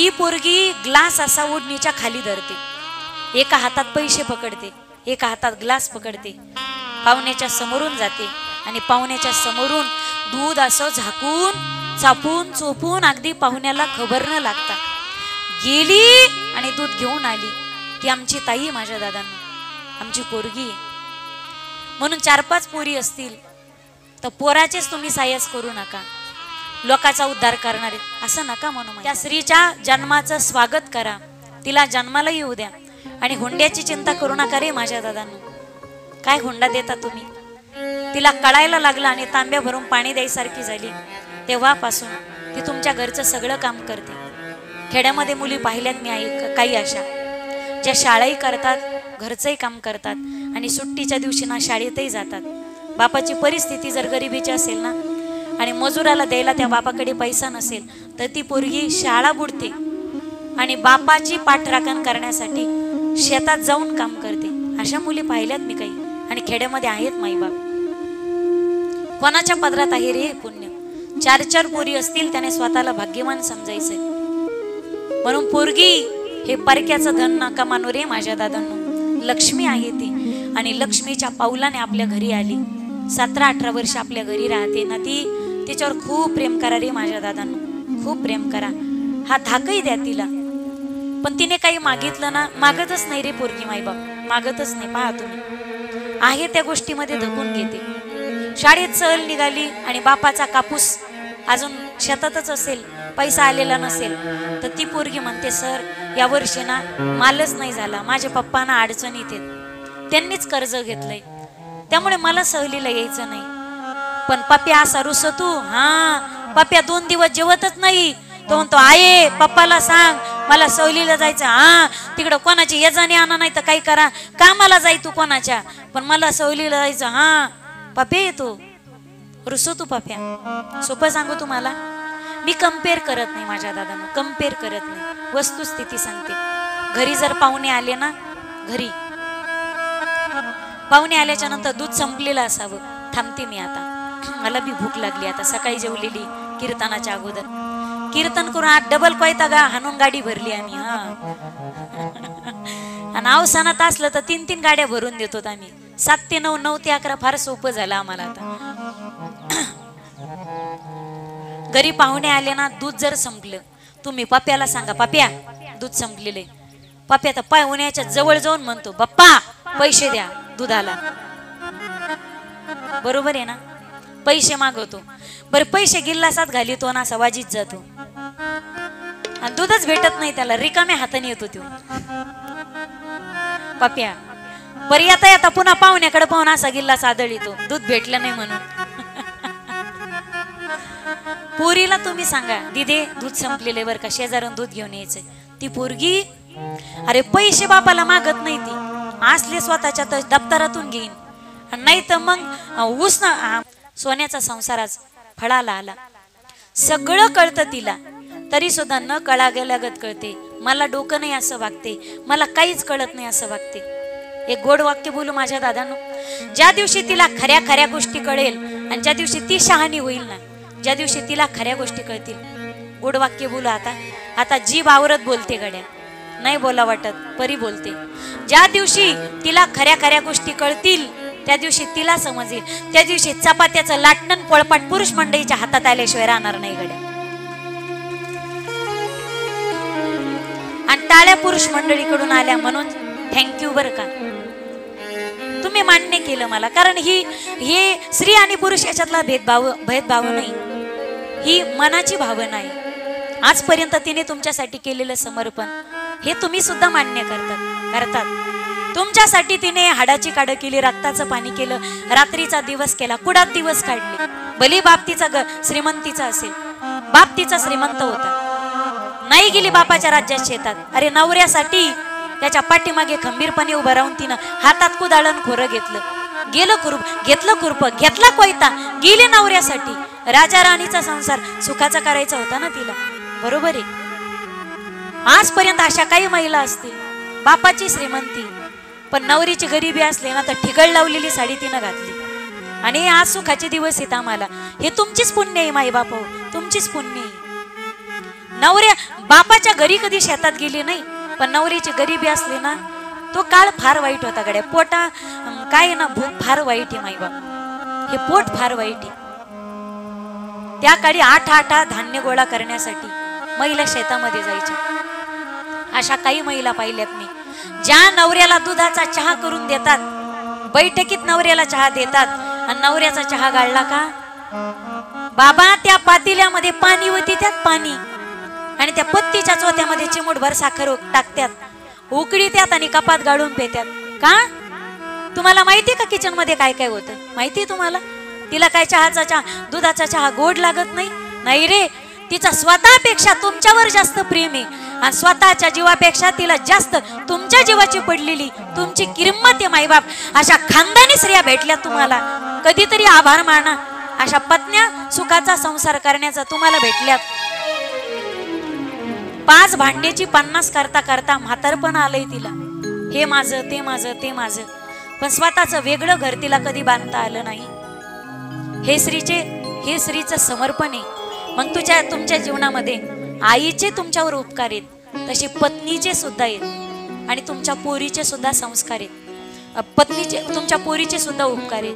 ती पोरगी ग्लास असा ओढणीच्या खाली धरते, एका हातात पैसे पकडते, एका हातात ग्लास पकडते, पाहुण्याच्या समोरून जाते आणि पाहुण्याच्या समोरून दूध असं झाकून चापून चोपून अगदी पाहुण्याला खबर न लागता गेली आणि दूध घेऊन आली. ती आमची ताई माझ्या दादांना, आमची पोरगी. म्हणून 4-5 पोरी असतील तर पोराचेच तुम्ही सायस करू नका, लोकांचा उद्धार करणारे असं नका म्हणू. त्या स्त्रीच्या जन्माचं स्वागत करा, तिला जन्माला येऊ द्या आणि हुंड्याची चिंता करू नका रे माझ्या दादांनो. काय हुंडा देता तुम्ही? तिला कळायला लागलं आणि तांब्या भरून पाणी द्यायसारखी झाली तेव्हापासून ती तुमच्या घरचं सगळं काम करते. खेड्यामध्ये मुली पाहिल्यात मी काही अशा ज्या शाळाही करतात, घरचंही काम करतात आणि सुट्टीच्या दिवशी ना शाळेतही जातात. बापाची परिस्थिती जर गरिबीची असेल ना आणि मजुराला द्यायला त्या बापाकडे पैसा नसेल तर ती पोरगी शाळा बुडते आणि बापाची पाठराखण करण्यासाठी शेतात जाऊन काम करते. अशा मुली पाहिल्यात मी काही आणि खेड्यामध्ये आहेत माईबाप. कोणाच्या पदरात आहे रे पुण्य? 4-4 पोरी असतील त्याने स्वतःला भाग्यवान समजायचंय. म्हणून पोरगी हे परक्याचं धन नका मानू रे माझ्या दादांनो. लक्ष्मी आहे ती आणि लक्ष्मीच्या पावलाने आपल्या घरी आली. 17-18 वर्ष आपल्या घरी राहते ना ती, तिच्यावर खूप प्रेम करा रे माझ्या दादांनो, खूप प्रेम करा. हा धाकही द्या तिला. पण तिने काही मागितलं ना, मागतच नाही रे पोरगी माईबाप, मागतच नाही. पहा तुम्ही आहे त्या गोष्टीमध्ये धकून घेते. शाळेत सहल निघाली आणि बापाचा कापूस अजून शेतातच असेल, पैसा आलेला नसेल तर ती पोरगी म्हणते सर या वर्षी ना मालच नाही झाला, माझ्या पप्पांना अडचणीत आहेत, त्यांनीच कर्ज घेतलंय त्यामुळे मला सहलीला यायचं नाही. पण पप्या असा रुसतो, हा पप्या 2 दिवस जेवतच नाही. तो म्हणतो आहे पप्पाला सांग मला सहलीला जायचं. हा तिकडं कोणाची येजाने आणा नाही तर काही करा, कामाला जाय तू कोणाच्या, पण मला सहलीला जायचं. हा पप्या येतो रुसो तू पप्या. सोपं सांगू तुम्हाला, मी कम्पेअर करत नाही माझ्या दादांना, कम्पेअर करत नाही, वस्तुस्थिती सांगते. घरी जर पाहुणे आले ना, घरी पाहुणे आल्याच्या नंतर दूध संपलेलं असावं, थांबते मी आता, मला बी भूक लागली आता, सकाळी जेवलेली कीर्तनाच्या अगोदर, कीर्तन करून आज डबल कोयता हाणून गाडी भरली आम्ही. आणि अवसानात असलं तर 3-3 गाड्या भरून देतो आम्ही. 7 ते 9, 9 ते 11 फार सोपं झालं आम्हाला आता. घरी पाहुणे आले ना, दूध जर संपलं तुम्ही पप्याला सांगा पप्या दूध संपलेले. पप्या तर पाहुण्याच्या जवळ जाऊन म्हणतो बाप्पा पैसे द्या दुधाला. बरोबर आहे ना? पैसे मागवतो. बरं पैसे गिल्लासात घालितो ना, सवाजीत जातो आणि दूधच भेटत नाही त्याला, रिकाम्या हाताने येतो तो पप्या. बरं येता येता पुन्हा पाहुण्याकडे पाहून असा गिल्लास आदळीतो, दूध भेटलं नाही म्हणून. पोरीला तुम्ही सांगा दिदे दूध संपलेले बरं का, शेजारून दूध घेऊन यायचंय. ती पोरगी अरे पैसे बापाला मागत नाही, ती असले स्वतःच्या दप्तरातून घेईन, नाही तर मग ऊस ना सोन्याचा संसाराच फळाला आला. सगळं कळतं तिला, तरी सुद्धा न कळा गेल्यागत कळते. मला डोकं नाही असं वागते, मला काहीच कळत नाही असं वागते. एक गोड वाक्य बोलू माझ्या दादांनो, ज्या दिवशी तिला खऱ्या खऱ्या गोष्टी कळेल आणि ज्या दिवशी ती शहाणी होईल ना, ज्या दिवशी तिला खऱ्या गोष्टी कळतील, गोड वाक्य बोलू आता. आता जीभ आवरत बोलते गड्या, नाही बोला वाटत परी बोलते. ज्या दिवशी तिला खऱ्या खऱ्या गोष्टी कळतील त्या दिवशी तिला समजेल, त्या दिवशी चपात्याचं लाटणं पोळपाट पुरुष मंडळीच्या हातात आल्याशिवाय राहणार नाही गड्या. आणि टाळ्या पुरुष मंडळीकडून आल्या म्हणून थँक्यू बरं का, तुम्ही मान्य केलं मला. कारण ही स्त्री आणि पुरुष याच्यातला भेदभाव नाही, ही मनाची भावना आहे. आजपर्यंत तिने तुमच्यासाठी केलेलं समर्पण हे तुम्ही सुद्धा मान्य करतात. तुमच्यासाठी तिने हाडाची काढ केली, रक्ताचं पाणी केलं, रात्रीचा दिवस केला, कुडात दिवस काढले. भले बाप तिचा श्रीमंतीचा असेल, बाप तिचा श्रीमंत होता, नाही गेली बापाच्या राज्यात शेतात. अरे नवऱ्यासाठी त्याच्या पाठीमागे खंबीरपणे उभं राहून तिनं हातात कुदाळण खोरं घेतलं, घेतलं खुरप, घेतला कोयता, गेले नवऱ्यासाठी. राजा राणीचा संसार सुखाचा करायचा होता ना तिला, बरोबर आहे. आजपर्यंत अशा काही महिला असतील, बापाची श्रीमंती पण नवरीची गरिबी असले ना तर ठिगळ लावलेली साडी तिनं घातली आणि आज सुखाचे दिवस आहेत आम्हाला. हे तुमचीच पुण्य आहे माई बाप, तुमचीच पुण्य आहे. नवऱ्या बापाच्या घरी कधी शेतात गेली नाही, पण नवऱ्याची गरिबी असली ना, तो काळ फार वाईट होता गड्या. पोटा काय ना, भूक फार वाईट आहे माईबाप, हे पोट फार वाईट आहे. त्या काळी 8 धान्य गोळा करण्यासाठी महिला शेतामध्ये जायच्या. अशा काही महिला पाहिल्यात मी, ज्या नवऱ्याला दुधाचा चहा करून देतात, बैठकीत नवऱ्याला चहा देतात, आणि नवऱ्याचा चहा गाळला का बाबा त्या पातेल्यामध्ये पाणी होती, त्यात पाणी, आणि त्या पत्तीच्या चोथ्यामध्ये चिमूटभर साखर टाकतात, उकळीत्यात आणि कपात गाळून पेत्यात. का तुम्हाला माहिती का किचन मध्ये काय काय होतं? माहिती तुम्हाला? तिला काय चहा दुधाचा चहा गोड लागत नाही? नाही रे, तिचा स्वतःपेक्षा तुमच्यावर जास्त प्रेम आहे, आणि स्वतःच्या जीवापेक्षा तिला जास्त तुमच्या जीवाची पडलेली तुमची किंमत आहे माईबाप. अशा खानदानी स्त्रिया भेटल्या तुम्हाला, कधीतरी आभार माना. अशा पत्न्या सुखाचा संसार करण्याचा तुम्हाला भेटल्यात. 5 भांड्याची 50 करता करता म्हातारपण आलंय तिला, हे माझं ते माझं ते माझं, पण स्वतःचं वेगळं घर तिला कधी बांधता आलं नाही. हे स्त्रीचं समर्पण आहे. मग तुमच्या जीवनामध्ये आईचे तुमच्यावर उपकार आहेत, तसे पत्नीचे सुद्धा आहेत, आणि तुमच्या पोरीचे सुद्धा संस्कार आहेत. तुमच्या पोरीचे सुद्धा उपकार आहेत.